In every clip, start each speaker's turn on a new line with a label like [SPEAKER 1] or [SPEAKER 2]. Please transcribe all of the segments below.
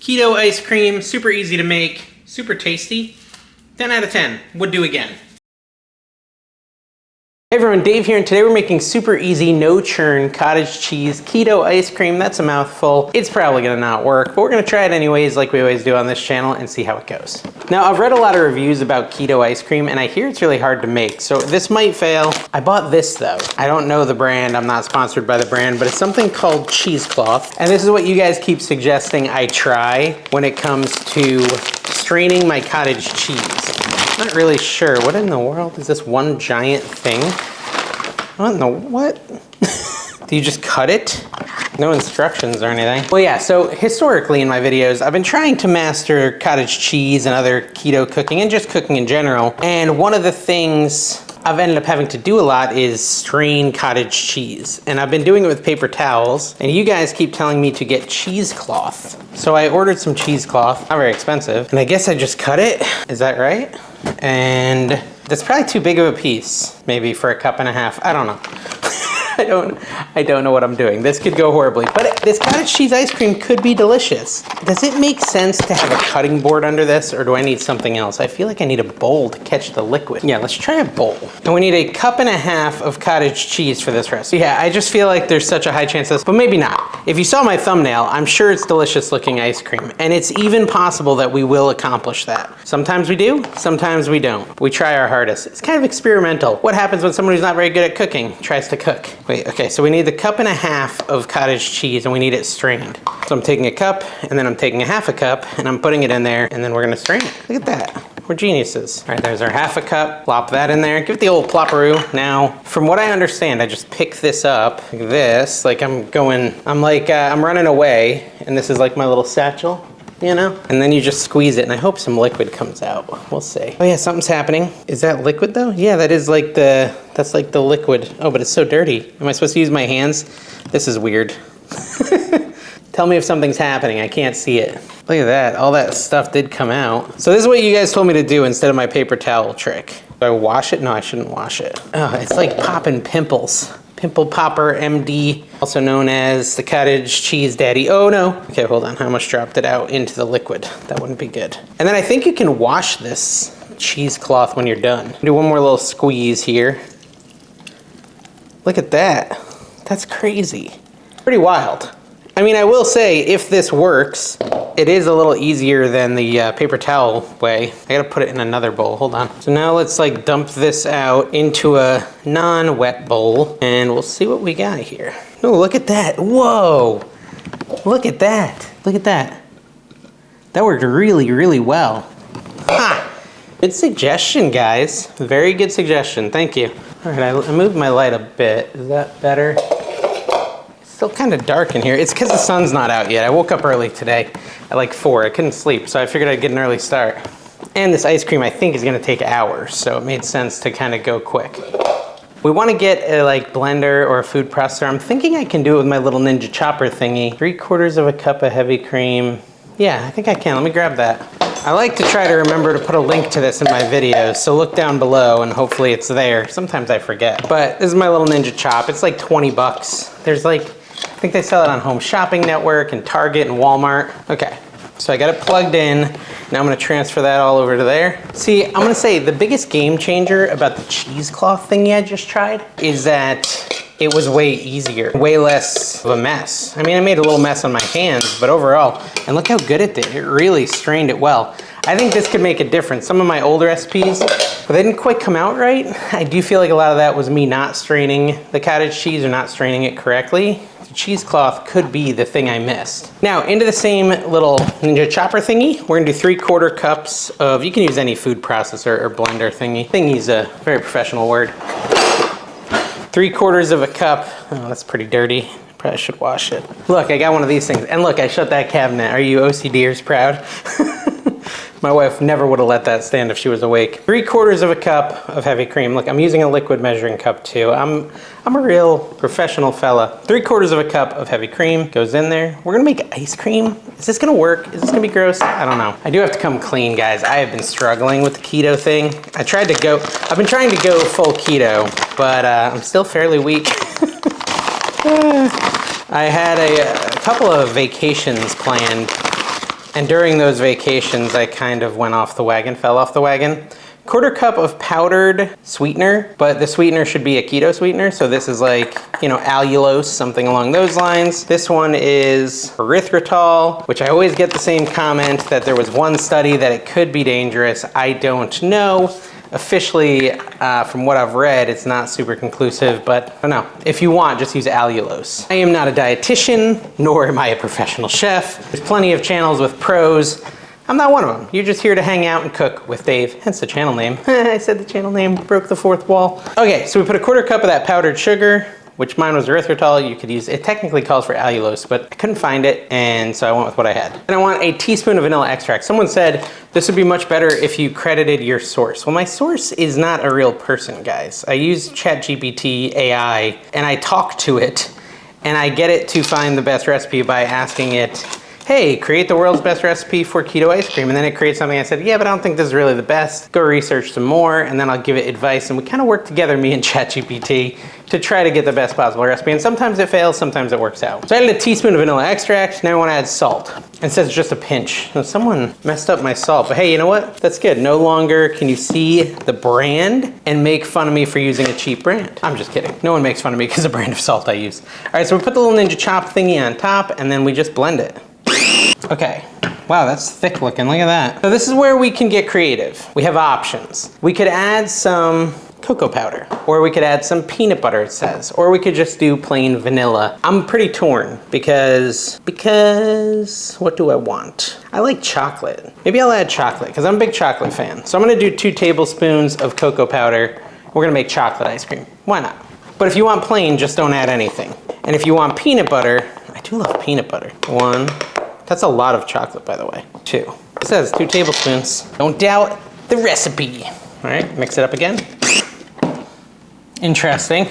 [SPEAKER 1] Keto ice cream, super easy to make, super tasty. 10 out of 10, would do again. Hey everyone, Dave here, and today we're making super easy no-churn cottage cheese keto ice cream. That's a mouthful. It's probably gonna not work, but we're gonna try it anyways like we always do on this channel and see how it goes. Now, I've read a lot of reviews about keto ice cream and I hear it's really hard to make, so this might fail. I bought this though. I don't know the brand, I'm not sponsored by the brand, but it's something called cheesecloth. And this is what you guys keep suggesting I try when it comes to straining my cottage cheese. Not really sure. What in the world is this one giant thing? What in the what? Do you just cut it? No instructions or anything. Well, yeah, so historically in my videos, I've been trying to master cottage cheese and other keto cooking and just cooking in general. And one of the things I've ended up having to do a lot is strain cottage cheese. And I've been doing it with paper towels, and you guys keep telling me to get cheesecloth. So I ordered some cheesecloth, not very expensive, and I guess I just cut it. Is that right? And that's probably too big of a piece, maybe for a cup and a half. I don't know. I don't know what I'm doing. This could go horribly, but this cottage cheese ice cream could be delicious. Does it make sense to have a cutting board under this, or do I need something else? I feel like I need a bowl to catch the liquid. Yeah, let's try a bowl. And we need a cup and a half of cottage cheese for this recipe. Yeah, I just feel like there's such a high chance of this, but maybe not. If you saw my thumbnail, I'm sure it's delicious looking ice cream, and it's even possible that we will accomplish that. Sometimes we do, sometimes we don't. We try our hardest. It's kind of experimental. What happens when someone who's not very good at cooking tries to cook? Wait, okay, so we need the cup and a half of cottage cheese and we need it strained. So I'm taking a cup and then I'm taking a half a cup and I'm putting it in there and then we're gonna strain it. Look at that, we're geniuses. All right, there's our half a cup, plop that in there, give it the old plopperoo. Now, from what I understand, I just pick this up like this, like I'm running away and this is like my little satchel. You know? And then you just squeeze it and I hope some liquid comes out. We'll see. Oh yeah, something's happening. Is that liquid though? Yeah, that's like the liquid. Oh, but it's so dirty. Am I supposed to use my hands? This is weird. Tell me if something's happening. I can't see it. Look at that. All that stuff did come out. So this is what you guys told me to do instead of my paper towel trick. Do I wash it? No, I shouldn't wash it. Oh, it's like popping pimples. Pimple Popper MD, also known as the cottage cheese daddy. Oh no. Okay, hold on, I almost dropped it out into the liquid. That wouldn't be good. And then I think you can wash this cheesecloth when you're done. Do one more little squeeze here. Look at that. That's crazy. Pretty wild. I mean, I will say, if this works, it is a little easier than the paper towel way. I gotta put it in another bowl, hold on. So now let's like dump this out into a non-wet bowl and we'll see what we got here. Oh, look at that, whoa. Look at that, look at that. That worked really, really well. Ha! Good suggestion, guys. Very good suggestion, thank you. All right, I moved my light a bit. Is that better? Still kind of dark in here. It's because the sun's not out yet. I woke up early today at like 4. I couldn't sleep, so I figured I'd get an early start. And this ice cream I think is gonna take hours, so it made sense to kind of go quick. We want to get a like blender or a food processor. I'm thinking I can do it with my little Ninja Chopper thingy. 3/4 of a cup of heavy cream. Yeah, I think I can. Let me grab that. I like to try to remember to put a link to this in my videos, so look down below and hopefully it's there. Sometimes I forget. But this is my little Ninja Chop. It's like 20 bucks. There's like, I think they sell it on Home Shopping Network and Target and Walmart. Okay, so I got it plugged in. Now I'm gonna transfer that all over to there. See, I'm gonna say the biggest game changer about the cheesecloth thingy I just tried is that it was way easier, way less of a mess. I mean, I made a little mess on my hands, but overall, and look how good it did. It really strained it well. I think this could make a difference. Some of my older recipes, but they didn't quite come out right. I do feel like a lot of that was me not straining the cottage cheese or not straining it correctly. The cheesecloth could be the thing I missed. Now, into the same little Ninja Chopper thingy, we're gonna do 3/4 cups of, you can use any food processor or blender thingy. Thingy's a very professional word. 3/4 of a cup. Oh, that's pretty dirty. Probably should wash it. Look, I got one of these things. And look, I shut that cabinet. Are you OCDers proud? My wife never would have let that stand if she was awake. 3/4 of a cup of heavy cream. Look, I'm using a liquid measuring cup too. I'm a real professional fella. 3/4 of a cup of heavy cream goes in there. We're gonna make ice cream. Is this gonna work? Is this gonna be gross? I don't know. I do have to come clean, guys. I have been struggling with the keto thing. I've been trying to go full keto, but I'm still fairly weak. I had a couple of vacations planned And during those vacations, I kind of went off the wagon, fell off the wagon. 1/4 cup of powdered sweetener, but the sweetener should be a keto sweetener. So this is like, you know, allulose, something along those lines. This one is erythritol, which I always get the same comment that there was one study that it could be dangerous. I don't know. Officially, from what I've read, it's not super conclusive, but I don't know. If you want, just use allulose. I am not a dietitian, nor am I a professional chef. There's plenty of channels with pros. I'm not one of them. You're just here to hang out and cook with Dave, hence the channel name. I said the channel name, broke the fourth wall. Okay, so we put a 1/4 cup of that powdered sugar, which mine was erythritol. You could use, it technically calls for allulose, but I couldn't find it, and so I went with what I had. And I want a teaspoon of vanilla extract. Someone said this would be much better if you credited your source. Well, my source is not a real person, guys. I use ChatGPT AI, and I talk to it, and I get it to find the best recipe by asking it, hey, create the world's best recipe for keto ice cream. And then it creates something. I said, yeah, but I don't think this is really the best. Go research some more, and then I'll give it advice. And we kind of work together, me and ChatGPT, to try to get the best possible recipe. And sometimes it fails, sometimes it works out. So I added a teaspoon of vanilla extract. Now I want to add salt. It says just a pinch. Now someone messed up my salt, but hey, you know what? That's good. No longer can you see the brand and make fun of me for using a cheap brand. I'm just kidding. No one makes fun of me because of the brand of salt I use. All right, so we put the little Ninja Chop thingy on top, and then we just blend it. Okay, wow, that's thick looking, look at that. So this is where we can get creative. We have options. We could add some cocoa powder, or we could add some peanut butter, it says, or we could just do plain vanilla. I'm pretty torn because what do I want? I like chocolate. Maybe I'll add chocolate, because I'm a big chocolate fan. So I'm gonna do 2 tablespoons of cocoa powder. We're gonna make chocolate ice cream. Why not? But if you want plain, just don't add anything. And if you want peanut butter, I do love peanut butter. 1, that's a lot of chocolate, by the way. 2. It says 2 tablespoons. Don't doubt the recipe. All right, mix it up again. Interesting.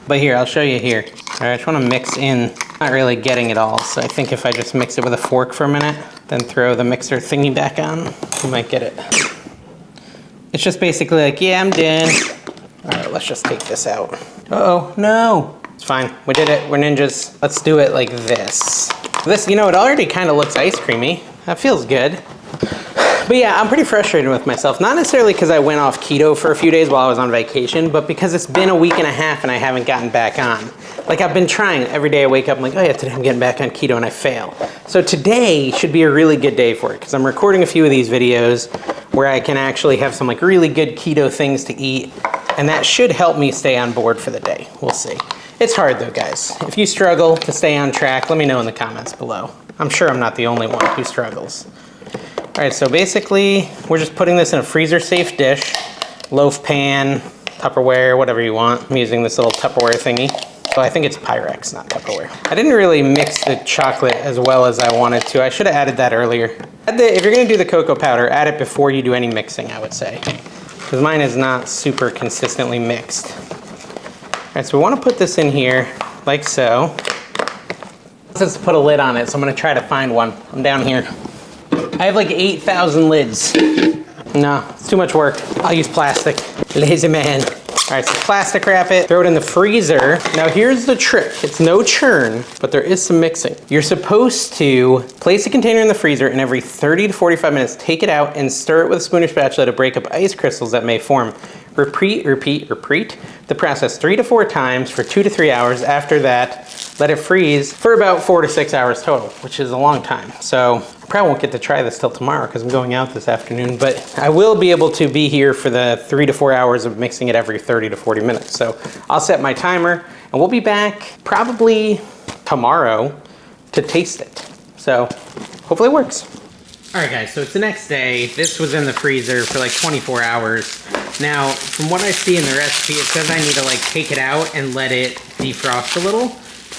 [SPEAKER 1] But here, I'll show you here. All right, I just want to mix in. Not really getting it all, so I think if I just mix it with a fork for a minute, then throw the mixer thingy back on, you might get it. It's just basically like, yeah, I'm done. All right, let's just take this out. Uh-oh, no. It's fine, we did it, we're ninjas. Let's do it like this. This, you know, it already kind of looks ice creamy. That feels good. But yeah, I'm pretty frustrated with myself. Not necessarily because I went off keto for a few days while I was on vacation, but because it's been a week and a half and I haven't gotten back on. Like I've been trying, every day I wake up, I'm like, oh yeah, today I'm getting back on keto, and I fail. So today should be a really good day for it, because I'm recording a few of these videos where I can actually have some like really good keto things to eat, and that should help me stay on board for the day. We'll see. It's hard though, guys. If you struggle to stay on track, let me know in the comments below. I'm sure I'm not the only one who struggles. All right, so basically, we're just putting this in a freezer-safe dish, loaf pan, Tupperware, whatever you want. I'm using this little Tupperware thingy. So I think it's Pyrex, not Tupperware. I didn't really mix the chocolate as well as I wanted to. I should have added that earlier. If you're gonna do the cocoa powder, add it before you do any mixing, I would say. Because mine is not super consistently mixed. All right, so we want to put this in here like so. Let's put a lid on it, so I'm going to try to find one. I'm down here. I have like 8,000 lids. No, it's too much work. I'll use plastic. Lazy man. All right, so plastic wrap it, throw it in the freezer. Now here's the trick. It's no churn, but there is some mixing. You're supposed to place a container in the freezer, and every 30 to 45 minutes, take it out and stir it with a spoon or spatula to break up ice crystals that may form. Repeat the process 3 to 4 times for 2 to 3 hours. After that, let it freeze for about 4 to 6 hours total, which is a long time. So I probably won't get to try this till tomorrow because I'm going out this afternoon, but I will be able to be here for the 3 to 4 hours of mixing it every 30 to 40 minutes. So I'll set my timer, and we'll be back probably tomorrow to taste it. So hopefully it works. All right, guys, so it's the next day. This was in the freezer for like 24 hours. Now, from what I see in the recipe, it says I need to like take it out and let it defrost a little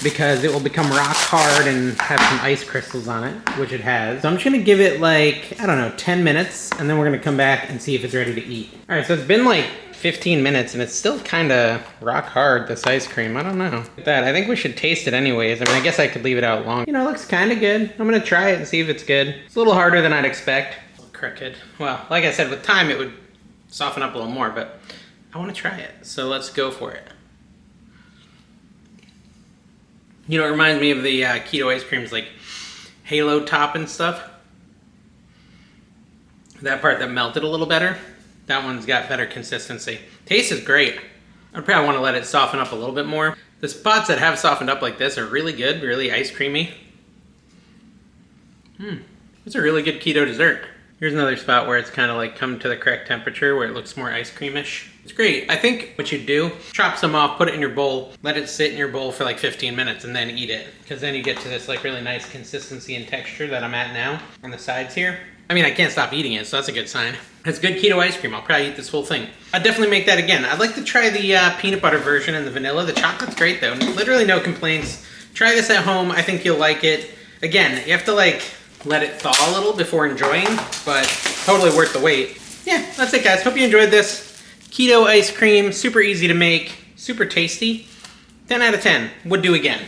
[SPEAKER 1] because it will become rock hard and have some ice crystals on it, which it has. So I'm just gonna give it like, I don't know, 10 minutes, and then we're gonna come back and see if it's ready to eat. All right, so it's been like 15 minutes and it's still kind of rock hard, this ice cream. I don't know. Look at that. I think we should taste it anyways. I mean, I guess I could leave it out long. You know, it looks kind of good. I'm gonna try it and see if it's good. It's a little harder than I'd expect. Crooked. Well, like I said, with time it would soften up a little more, but I want to try it. So let's go for it. You know, it reminds me of the keto ice creams like Halo Top and stuff. That part that melted a little better, that one's got better consistency. Taste is great. I'd probably want to let it soften up a little bit more. The spots that have softened up like this are really good, really ice creamy. It's a really good keto dessert. Here's another spot where it's kind of like come to the correct temperature where it looks more ice creamish. It's great. I think what you do, chop some off, put it in your bowl, let it sit in your bowl for like 15 minutes and then eat it. Because then you get to this like really nice consistency and texture that I'm at now on the sides here. I mean, I can't stop eating it, so that's a good sign. It's good keto ice cream. I'll probably eat this whole thing. I'd definitely make that again. I'd like to try the peanut butter version and the vanilla. The chocolate's great though. Literally no complaints. Try this at home. I think you'll like it. Again, you have to like let it thaw a little before enjoying, but totally worth the wait. Yeah, that's it guys. Hope you enjoyed this. Keto ice cream, super easy to make, super tasty. 10 out of 10, would do again.